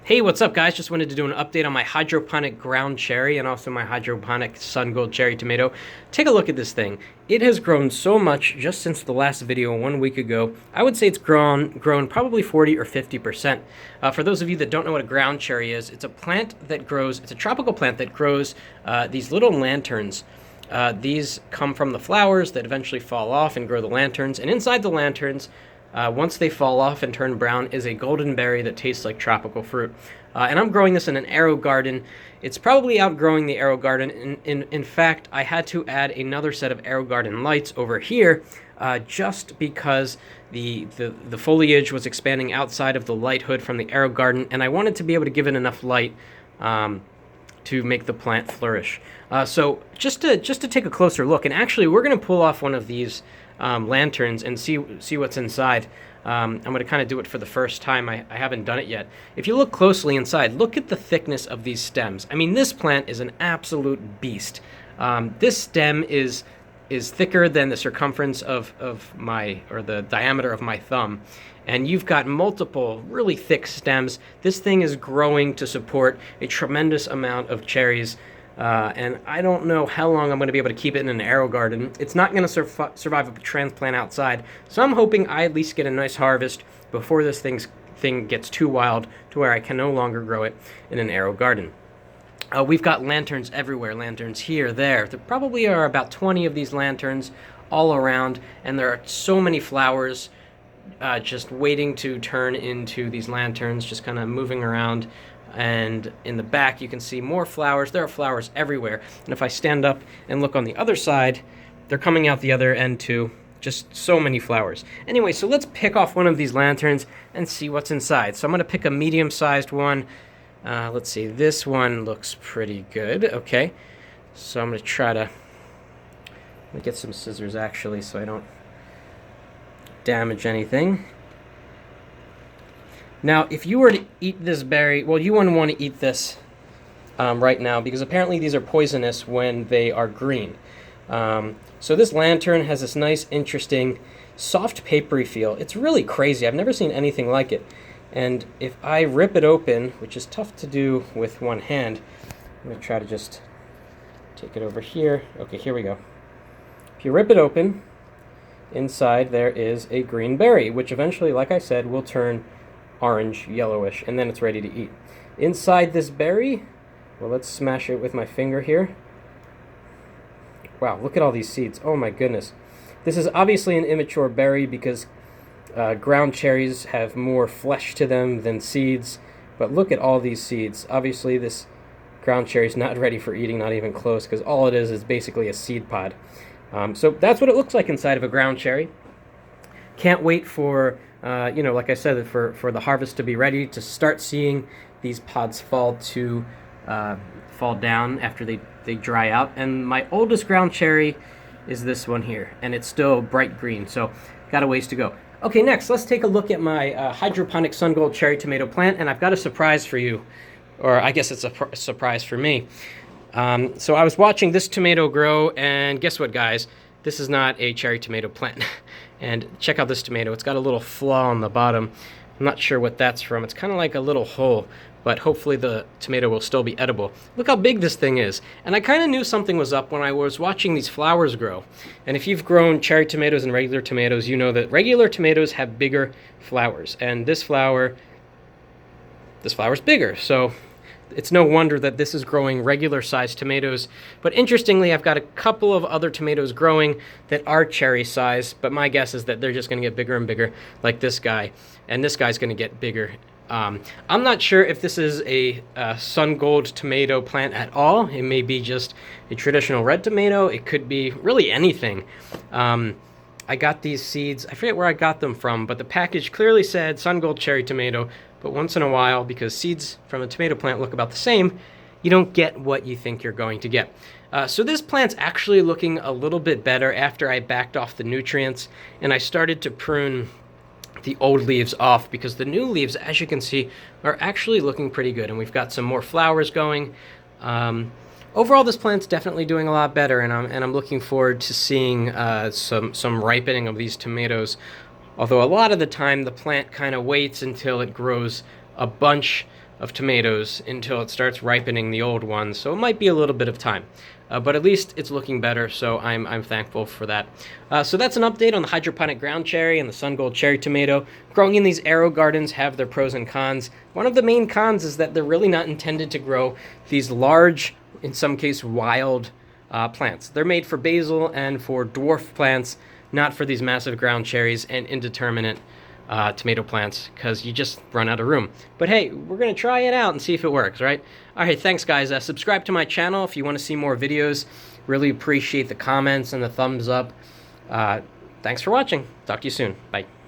Hey, what's up guys? Just wanted to do an update on my hydroponic ground cherry and also my hydroponic Sungold cherry tomato. Take a look at this thing. It has grown so much just since the last video 1 week ago. I would say it's grown probably 40 or 50%. For those of you that don't know what a ground cherry is, it's a plant that grows, it's a tropical plant that grows these little lanterns. These come from the flowers that eventually fall off and grow the lanterns, and inside the lanterns, once they fall off and turn brown, is a golden berry that tastes like tropical fruit. And I'm growing this in an arrow garden. It's probably outgrowing the arrow garden. In fact, I had to add another set of arrow garden lights over here just because the foliage was expanding outside of the light hood from the arrow garden, and I wanted to be able to give it enough light to make the plant flourish. So just to take a closer look, and actually we're going to pull off one of these lanterns and see what's inside. I'm going to kind of do it for the first time. I haven't done it yet. If you look closely inside, look at the thickness of these stems. I mean, this plant is an absolute beast. This stem is thicker than the circumference of the diameter of my thumb. And you've got multiple really thick stems. This thing is growing to support a tremendous amount of cherries. And I don't know how long I'm going to be able to keep it in an arrow garden. It's not going to survive a transplant outside, so I'm hoping I at least get a nice harvest before this thing gets too wild to where I can no longer grow it in an arrow garden. We've got lanterns everywhere, lanterns here, there. There probably are about 20 of these lanterns all around, and there are so many flowers just waiting to turn into these lanterns, just kind of moving around. And in the back you can see more flowers. There are flowers everywhere, and if I stand up and look on the other side, they're coming out the other end too. Just so many flowers. Anyway, so let's pick off one of these lanterns and see what's inside. So I'm going to pick a medium-sized one. Let's see, this one looks pretty good. Okay, so I'm going to try to let me get some scissors actually so I don't damage anything. Now, if you were to eat this berry, well, you wouldn't want to eat this right now because apparently these are poisonous when they are green. So this lantern has this nice, interesting, soft, papery feel. It's really crazy. I've never seen anything like it. And if I rip it open, which is tough to do with one hand, I'm going to try to just take it over here. Okay, here we go. If you rip it open, inside there is a green berry, which eventually, like I said, will turn orange, yellowish, and then it's ready to eat. Inside this berry, well, let's smash it with my finger here. Wow, look at all these seeds. Oh my goodness. This is obviously an immature berry because ground cherries have more flesh to them than seeds, but look at all these seeds. Obviously this ground cherry is not ready for eating, not even close, because all it is basically a seed pod. So that's what it looks like inside of a ground cherry. Can't wait for like I said, for the harvest to be ready, to start seeing these pods fall down after they dry out. And my oldest ground cherry is this one here, and it's still bright green, so got a ways to go. Okay, next, let's take a look at my hydroponic Sungold cherry tomato plant, and I've got a surprise for you, or I guess it's a surprise for me. So I was watching this tomato grow, and guess what, guys? This is not a cherry tomato plant. And check out this tomato. It's got a little flaw on the bottom. I'm not sure what that's from. It's kind of like a little hole, but hopefully the tomato will still be edible. Look how big this thing is. And I kind of knew something was up when I was watching these flowers grow. And if you've grown cherry tomatoes and regular tomatoes, you know that regular tomatoes have bigger flowers. And this flower's bigger. So it's no wonder that this is growing regular-sized tomatoes. But interestingly, I've got a couple of other tomatoes growing that are cherry-sized, but my guess is that they're just going to get bigger and bigger, like this guy. And this guy's going to get bigger. I'm not sure if this is a Sungold tomato plant at all. It may be just a traditional red tomato. It could be really anything. I got these seeds. I forget where I got them from, but the package clearly said Sungold cherry tomato. But once in a while, because seeds from a tomato plant look about the same, you don't get what you think you're going to get. So this plant's actually looking a little bit better after I backed off the nutrients and I started to prune the old leaves off, because the new leaves, as you can see, are actually looking pretty good, and we've got some more flowers going. Overall, this plant's definitely doing a lot better, and I'm looking forward to seeing some ripening of these tomatoes. Although a lot of the time the plant kind of waits until it grows a bunch of tomatoes until it starts ripening the old ones, so it might be a little bit of time. But at least it's looking better, so I'm thankful for that. So that's an update on the hydroponic ground cherry and the Sungold cherry tomato. Growing in these arrow gardens have their pros and cons. One of the main cons is that they're really not intended to grow these large, in some case wild, plants. They're made for basil and for dwarf plants, not for these massive ground cherries and indeterminate tomato plants, because you just run out of room. But hey, we're going to try it out and see if it works, right? All right, thanks guys. Subscribe to my channel if you want to see more videos. Really appreciate the comments and the thumbs up. Thanks for watching. Talk to you soon. Bye.